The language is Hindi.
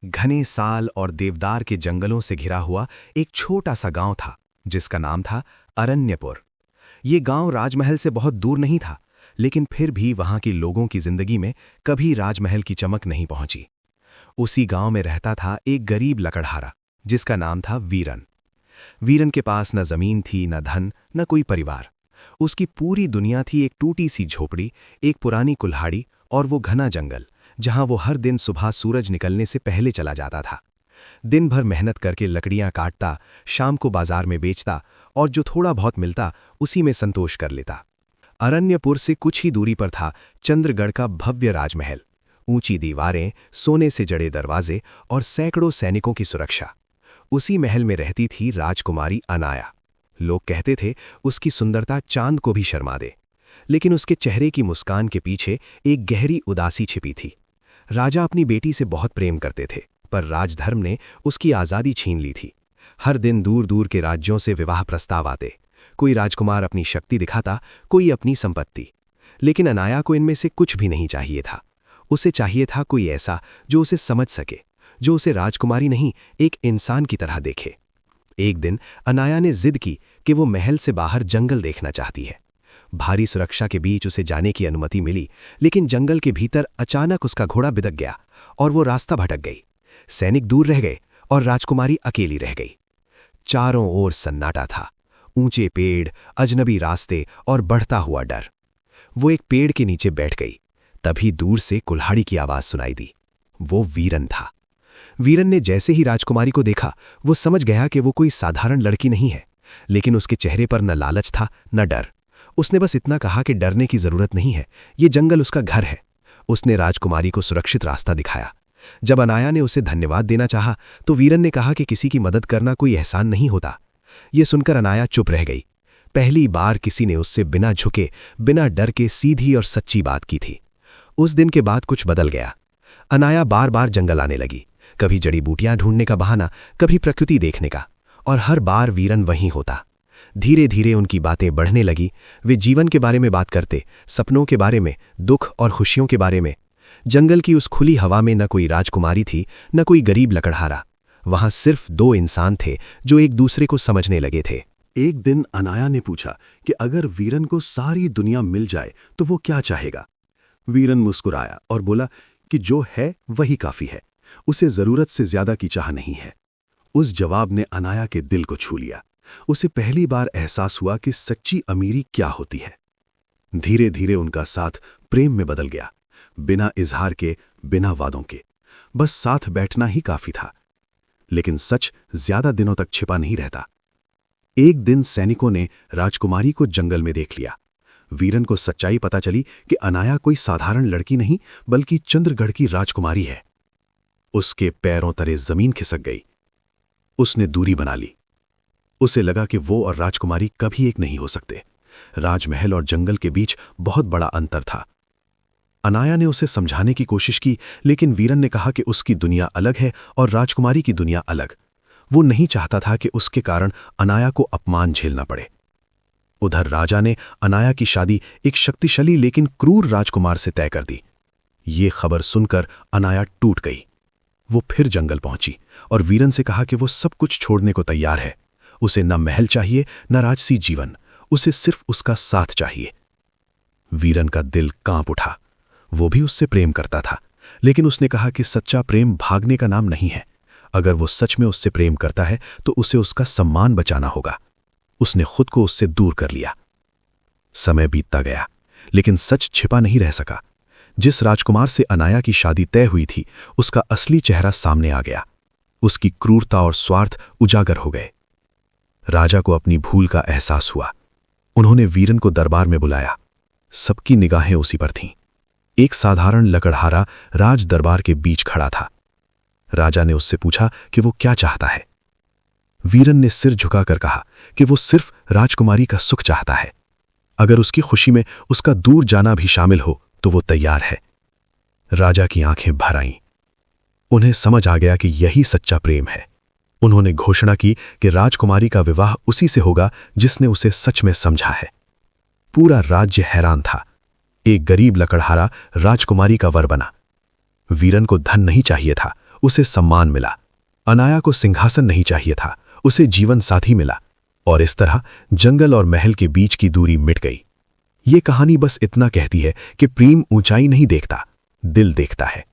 घने साल और देवदार के जंगलों से घिरा हुआ एक छोटा सा गांव था जिसका नाम था अरण्यपुर। ये गांव राजमहल से बहुत दूर नहीं था, लेकिन फिर भी वहां के लोगों की जिंदगी में कभी राजमहल की चमक नहीं पहुंची। उसी गांव में रहता था एक गरीब लकड़हारा जिसका नाम था वीरन। वीरन के पास न जमीन थी, न धन, न कोई परिवार। उसकी पूरी दुनिया थी एक टूटी सी झोपड़ी, एक पुरानी कुल्हाड़ी और वो घना जंगल जहां वो हर दिन सुबह सूरज निकलने से पहले चला जाता था। दिन भर मेहनत करके लकड़ियां काटता, शाम को बाजार में बेचता और जो थोड़ा बहुत मिलता उसी में संतोष कर लेता। अरण्यपुर से कुछ ही दूरी पर था चंद्रगढ़ का भव्य राजमहल। ऊंची दीवारें, सोने से जड़े दरवाजे और सैकड़ों सैनिकों की सुरक्षा। उसी महल में रहती थी राजकुमारी अनाया। लोग कहते थे उसकी सुंदरता चांद को भी शर्मा दे, लेकिन उसके चेहरे की मुस्कान के पीछे एक गहरी उदासी छिपी थी। राजा अपनी बेटी से बहुत प्रेम करते थे, पर राजधर्म ने उसकी आज़ादी छीन ली थी। हर दिन दूर दूर के राज्यों से विवाह प्रस्ताव आते। कोई राजकुमार अपनी शक्ति दिखाता, कोई अपनी संपत्ति। लेकिन अनाया को इनमें से कुछ भी नहीं चाहिए था। उसे चाहिए था कोई ऐसा जो उसे समझ सके, जो उसे राजकुमारी नहीं, एक इंसान की तरह देखे। एक दिन अनाया ने जिद की कि वो महल से बाहर जंगल देखना चाहती है। भारी सुरक्षा के बीच उसे जाने की अनुमति मिली, लेकिन जंगल के भीतर अचानक उसका घोड़ा बिदक गया और वो रास्ता भटक गई। सैनिक दूर रह गए और राजकुमारी अकेली रह गई। चारों ओर सन्नाटा था, ऊंचे पेड़, अजनबी रास्ते और बढ़ता हुआ डर। वो एक पेड़ के नीचे बैठ गई। तभी दूर से कुल्हाड़ी की आवाज सुनाई दी। वो वीरन था। वीरन ने जैसे ही राजकुमारी को देखा, वो समझ गया कि वो कोई साधारण लड़की नहीं है, लेकिन उसके चेहरे पर न लालच था न डर। उसने बस इतना कहा कि डरने की जरूरत नहीं है, ये जंगल उसका घर है। उसने राजकुमारी को सुरक्षित रास्ता दिखाया। जब अनाया ने उसे धन्यवाद देना चाहा, तो वीरन ने कहा कि किसी की मदद करना कोई एहसान नहीं होता। ये सुनकर अनाया चुप रह गई। पहली बार किसी ने उससे बिना झुके, बिना डर के सीधी और सच्ची बात की थी। उस दिन के बाद कुछ बदल गया। अनाया बार बार जंगल आने लगी, कभी जड़ी बूटियां ढूंढने का बहाना, कभी प्रकृति देखने का, और हर बार वीरन वहीं होता। धीरे धीरे उनकी बातें बढ़ने लगी। वे जीवन के बारे में बात करते, सपनों के बारे में, दुख और खुशियों के बारे में। जंगल की उस खुली हवा में न कोई राजकुमारी थी, न कोई गरीब लकड़हारा। वहां सिर्फ दो इंसान थे जो एक दूसरे को समझने लगे थे। एक दिन अनाया ने पूछा कि अगर वीरन को सारी दुनिया मिल जाए तो वो क्या चाहेगा। वीरन मुस्कुराया और बोला कि जो है वही काफी है, उसे जरूरत से ज्यादा की चाह नहीं है। उस जवाब ने अनाया के दिल को छू लिया। उसे पहली बार एहसास हुआ कि सच्ची अमीरी क्या होती है। धीरे धीरे उनका साथ प्रेम में बदल गया, बिना इजहार के, बिना वादों के। बस साथ बैठना ही काफी था। लेकिन सच ज्यादा दिनों तक छिपा नहीं रहता। एक दिन सैनिकों ने राजकुमारी को जंगल में देख लिया। वीरन को सच्चाई पता चली कि अनाया कोई साधारण लड़की नहीं, बल्कि चंद्रगढ़ की राजकुमारी है। उसके पैरों तले जमीन खिसक गई। उसने दूरी बना ली। उसे लगा कि वो और राजकुमारी कभी एक नहीं हो सकते। राजमहल और जंगल के बीच बहुत बड़ा अंतर था। अनाया ने उसे समझाने की कोशिश की, लेकिन वीरन ने कहा कि उसकी दुनिया अलग है और राजकुमारी की दुनिया अलग। वो नहीं चाहता था कि उसके कारण अनाया को अपमान झेलना पड़े। उधर राजा ने अनाया की शादी एक शक्तिशाली लेकिन क्रूर राजकुमार से तय कर दी। ये खबर सुनकर अनाया टूट गई। वो फिर जंगल पहुंची और वीरन से कहा कि वो सब कुछ छोड़ने को तैयार है। उसे न महल चाहिए, न राजसी जीवन, उसे सिर्फ उसका साथ चाहिए। वीरन का दिल कांप उठा। वो भी उससे प्रेम करता था, लेकिन उसने कहा कि सच्चा प्रेम भागने का नाम नहीं है। अगर वो सच में उससे प्रेम करता है तो उसे उसका सम्मान बचाना होगा। उसने खुद को उससे दूर कर लिया। समय बीतता गया, लेकिन सच छिपा नहीं रह सका। जिस राजकुमार से अनाया की शादी तय हुई थी, उसका असली चेहरा सामने आ गया। उसकी क्रूरता और स्वार्थ उजागर हो गए। राजा को अपनी भूल का एहसास हुआ। उन्होंने वीरन को दरबार में बुलाया। सबकी निगाहें उसी पर थीं। एक साधारण लकड़हारा राज दरबार के बीच खड़ा था। राजा ने उससे पूछा कि वो क्या चाहता है। वीरन ने सिर झुकाकर कहा कि वो सिर्फ राजकुमारी का सुख चाहता है। अगर उसकी खुशी में उसका दूर जाना भी शामिल हो तो वो तैयार है। राजा की आंखें भर आईं। उन्हें समझ आ गया कि यही सच्चा प्रेम है। उन्होंने घोषणा की कि राजकुमारी का विवाह उसी से होगा जिसने उसे सच में समझा है। पूरा राज्य हैरान था। एक गरीब लकड़हारा राजकुमारी का वर बना। वीरन को धन नहीं चाहिए था, उसे सम्मान मिला। अनाया को सिंहासन नहीं चाहिए था, उसे जीवन साथी मिला, और इस तरह जंगल और महल के बीच की दूरी मिट गई। ये कहानी बस इतना कहती है कि प्रेम ऊंचाई नहीं देखता, दिल देखता है।